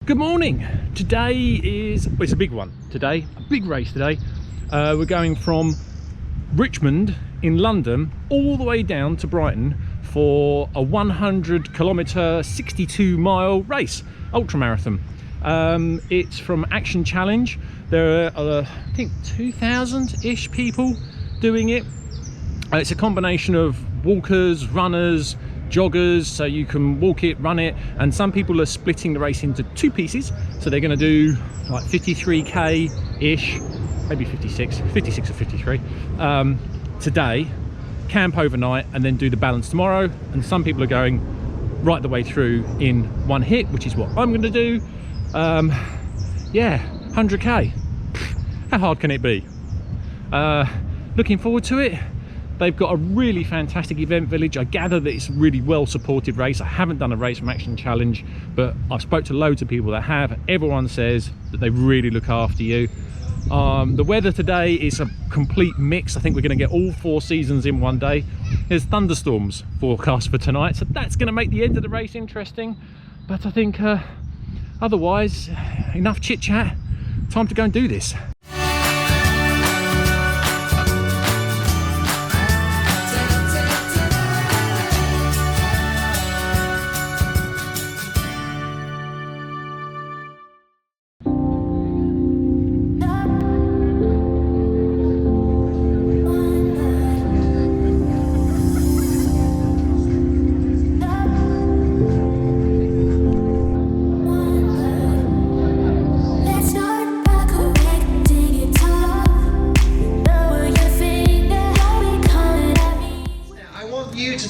Good morning. Today is, well, it's a big one today, a big race today. We're going from Richmond in London all the way down to Brighton for a 100km 62-mile race, ultramarathon. It's from Action Challenge. There are I think 2,000-ish people doing it. It's a combination of walkers, runners, joggers, so you can walk it, run it, and some people are splitting the race into two pieces. So they're going to do like 53k-ish, maybe 56 or 53 today, camp overnight, and then do the balance tomorrow. And some people are going right the way through in one hit, which is what I'm going to do. Yeah, 100k. How hard can it be? Looking forward to it. They've got a really fantastic event village. I gather that it's a really well supported race. I haven't done a race from Action Challenge, but I've spoke to loads of people that have. Everyone says that they really look after you. The weather today is a complete mix. I think we're going to get all four seasons in one day. There's thunderstorms forecast for tonight, so that's going to make the end of the race interesting. But I think otherwise, enough chit chat. Time to go and do this.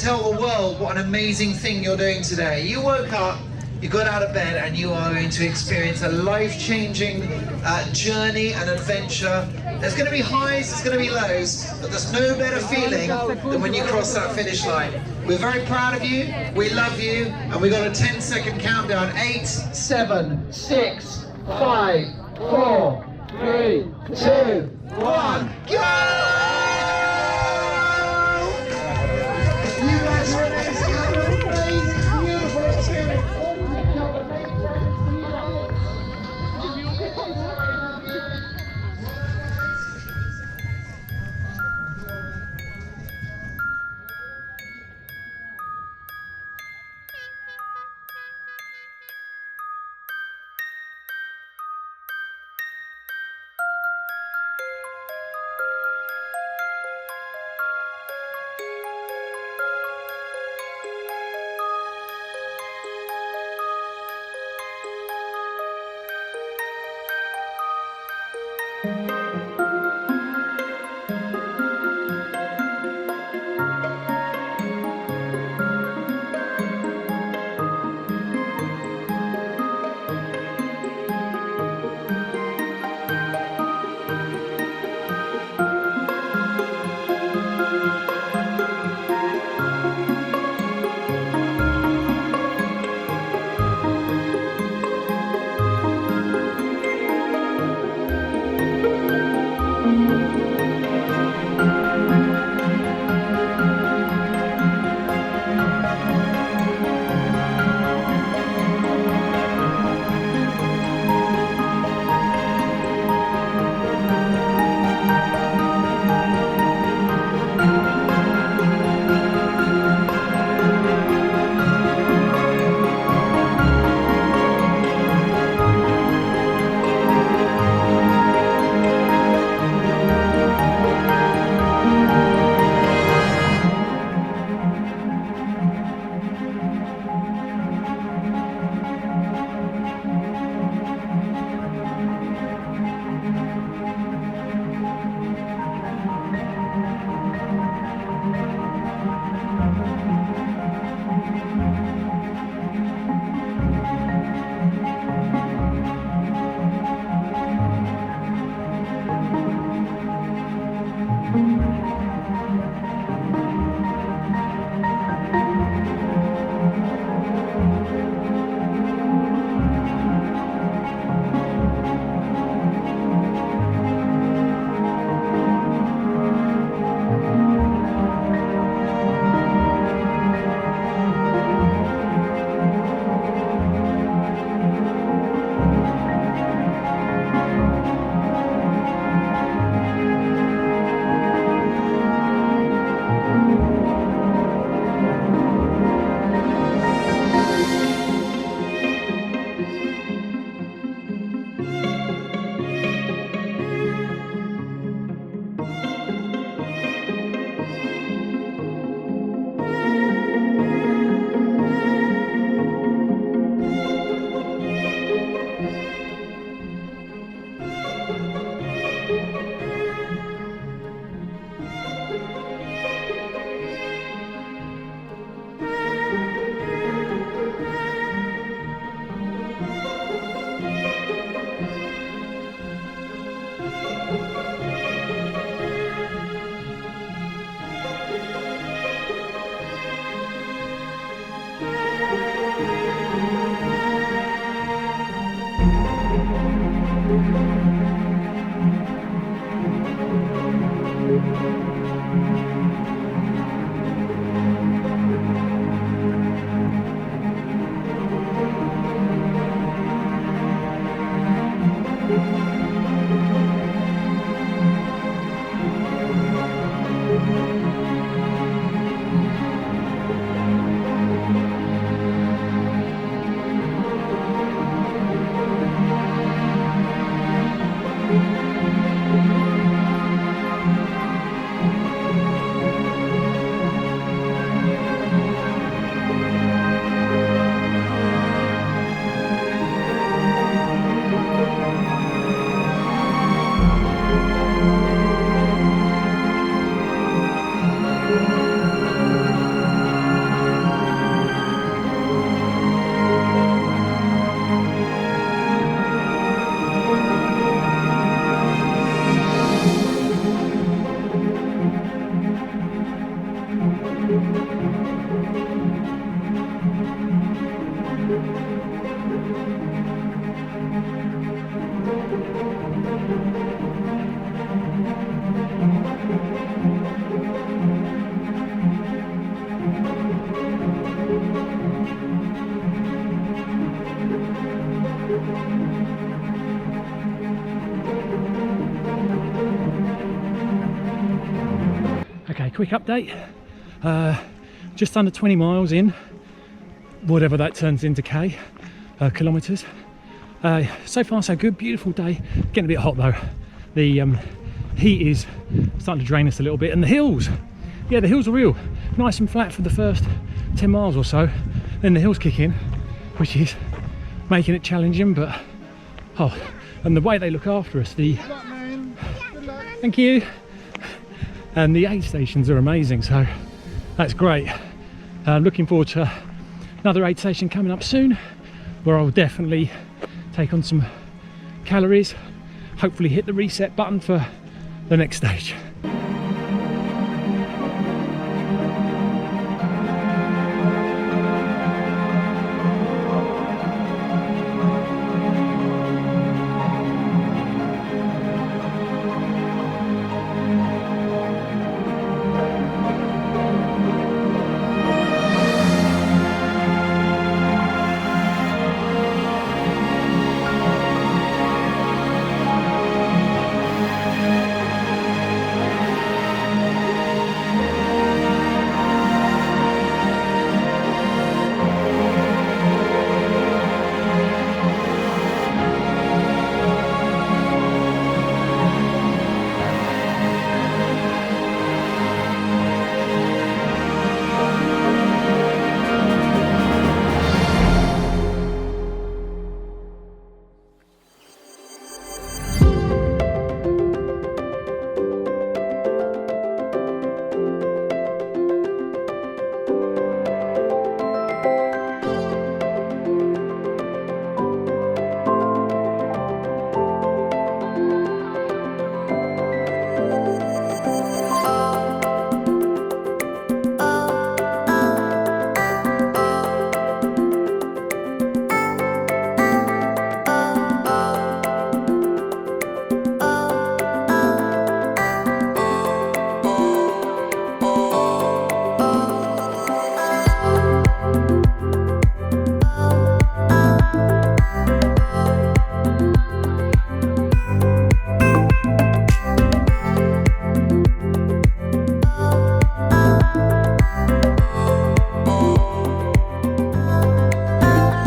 Tell the world what an amazing thing you're doing today. You woke up, you got out of bed, and you are going to experience a life-changing journey and adventure. There's going to be highs, there's going to be lows, but there's no better feeling than when you cross that finish line. We're very proud of you, we love you, and we got a 10-second countdown. 8, 7, 6, 5, 4, 3, 2, 1, go! Okay, quick update. Just under 20 miles in, whatever that turns into kilometers. So far so good, beautiful day. Getting a bit hot though. The heat is starting to drain us a little bit, and the hills, yeah, the hills are real. Nice and flat for the first 10 miles or so, then the hills kick in, which is making it challenging, but oh, and the way they look after us, the Good luck, man. Good luck. thank you, and the aid stations are amazing, so that's great. I'm looking forward to another aid station coming up soon, where I'll definitely take on some calories, hopefully hit the reset button for the next stage.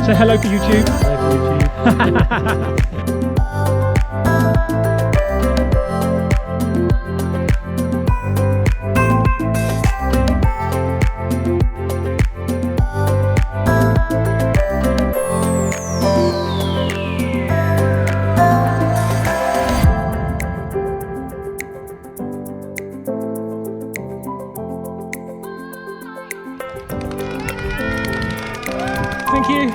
Say hello for YouTube. Hello for YouTube. Thank you.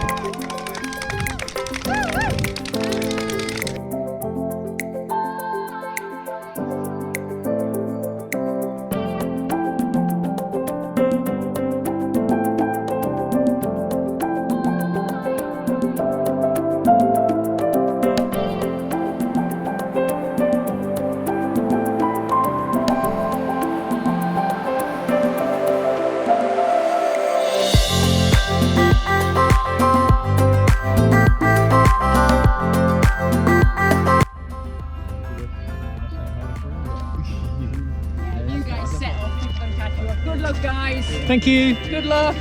You guys set off, keep them catch you up. Good luck, guys. Thank you. Good luck.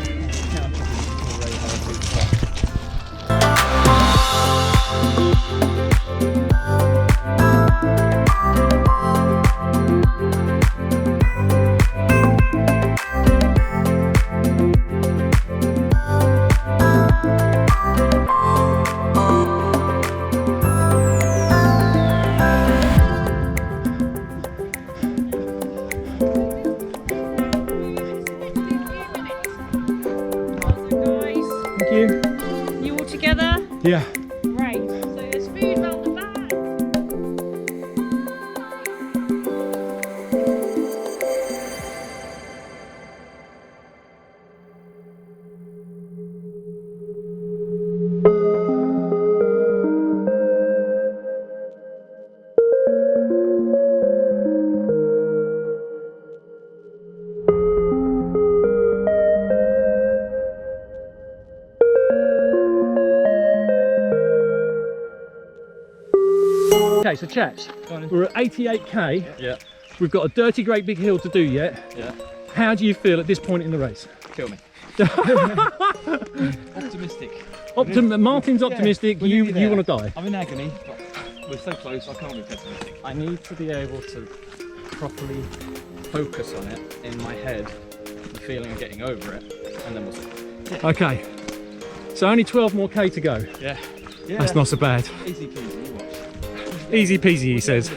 Okay, so chaps, we're at 88k. Yeah. We've got a dirty great big hill to do yet. Yeah. How do you feel at this point in the race? Kill me. Optimistic. Martin's optimistic, we're you nearly want to there. die. I'm in agony, but we're so close, I can't be pessimistic. I need to be able to properly focus on it in my head, the feeling of getting over it, and then we'll see. Yeah. Okay, so only 12 more K to go. Yeah. That's not so bad. Easy peasy, you watch. Easy peasy, he says.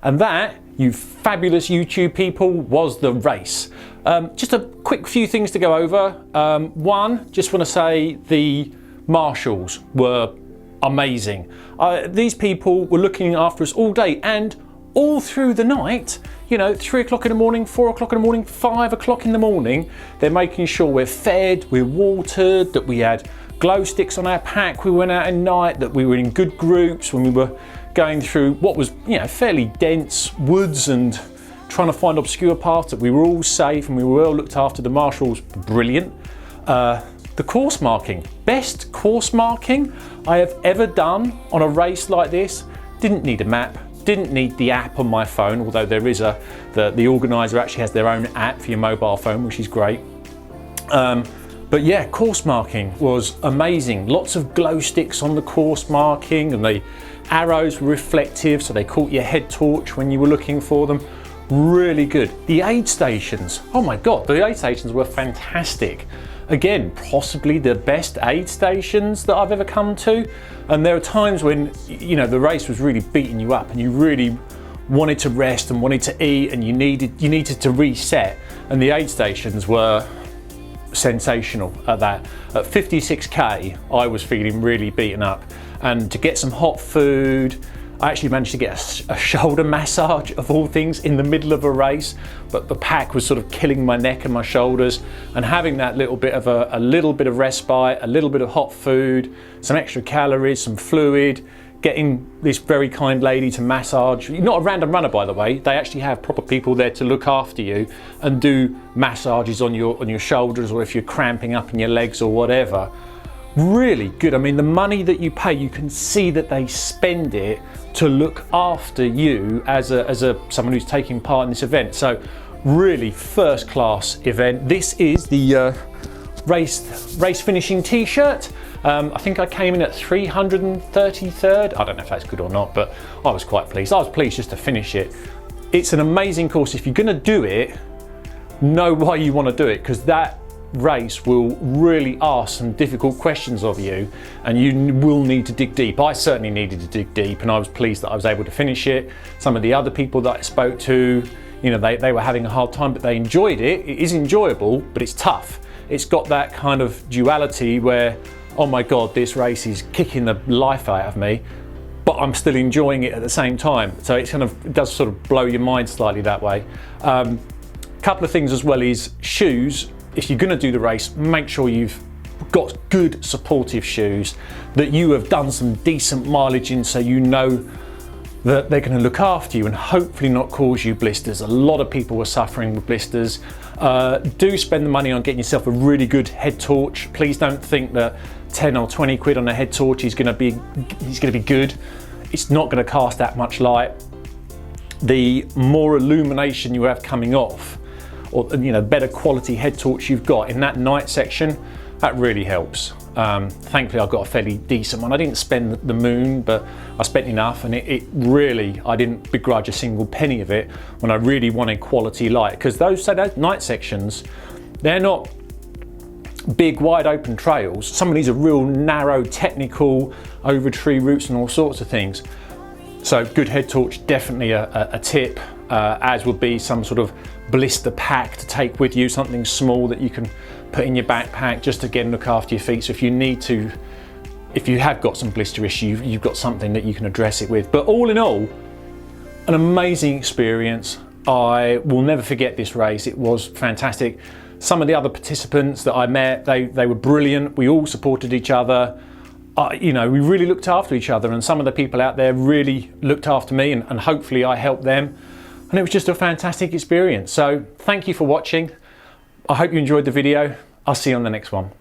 And that, you fabulous YouTube people, was the race. Just a quick few things to go over. One, just want to say the marshals were amazing. These people were looking after us all day and all through the night. You know, 3 o'clock in the morning, 4 o'clock in the morning, 5 o'clock in the morning. They're making sure we're fed, we're watered, that we had glow sticks on our pack, we went out at night, that we were in good groups when we were going through what was, you know, fairly dense woods and trying to find obscure paths, that we were all safe and we were well looked after. The marshals, brilliant. The course marking, best course marking I have ever done on a race like this. Didn't need a map, didn't need the app on my phone, although there is the organizer actually has their own app for your mobile phone, which is great. But yeah, course marking was amazing. Lots of glow sticks on the course marking, and the arrows were reflective, so they caught your head torch when you were looking for them. Really good. The aid stations, oh my God, the aid stations were fantastic. Again, possibly the best aid stations that I've ever come to. And there are times when, you know, the race was really beating you up and you really wanted to rest and wanted to eat and you needed to reset, and the aid stations were sensational at that. At 56k, I was feeling really beaten up, and to get some hot food, I actually managed to get a shoulder massage of all things in the middle of a race, but the pack was sort of killing my neck and my shoulders, and having that little bit of a little bit of respite, a little bit of hot food, some extra calories, some fluid, getting this very kind lady to massage. Not a random runner, by the way. They actually have proper people there to look after you and do massages on your shoulders, or if you're cramping up in your legs or whatever. Really good. I mean, the money that you pay, you can see that they spend it to look after you as someone who's taking part in this event. So really first class event. This is the race finishing t-shirt. I think I came in at 333rd. I don't know if that's good or not, but I was quite pleased. I was pleased just to finish it. It's an amazing course. If you're going to do it, know why you want to do it, because that race will really ask some difficult questions of you, and you will need to dig deep. I certainly needed to dig deep, and I was pleased that I was able to finish it. Some of the other people that I spoke to, you know, they were having a hard time, but they enjoyed it. It is enjoyable, but it's tough. It's got that kind of duality where, oh my God, this race is kicking the life out of me, but I'm still enjoying it at the same time. So it does sort of blow your mind slightly that way. Couple of things as well is shoes. If you're gonna do the race, make sure you've got good supportive shoes, that you have done some decent mileage in, so you know that they're going to look after you and hopefully not cause you blisters. A lot of people were suffering with blisters. Do spend the money on getting yourself a really good head torch. Please don't think that 10 or 20 quid on a head torch is going to be good. It's not going to cast that much light. The more illumination you have coming off, or you know, better quality head torch you've got in that night section, that really helps. Thankfully I've got a fairly decent one. I didn't spend the moon, but I spent enough, and it really, I didn't begrudge a single penny of it when I really wanted quality light, because those night sections, they're not big wide open trails. Some of these are real narrow, technical, over tree roots and all sorts of things. So good head torch, definitely a tip, as would be some sort of blister pack to take with you, something small that you can put in your backpack just to again look after your feet. So if you need to, if you have got some blister issue, you've got something that you can address it with. But all in all, an amazing experience. I will never forget this race. It was fantastic. Some of the other participants that I met, they were brilliant. We all supported each other. You know, we really looked after each other, and some of the people out there really looked after me, and hopefully I helped them. And it was just a fantastic experience. So thank you for watching. I hope you enjoyed the video. I'll see you on the next one.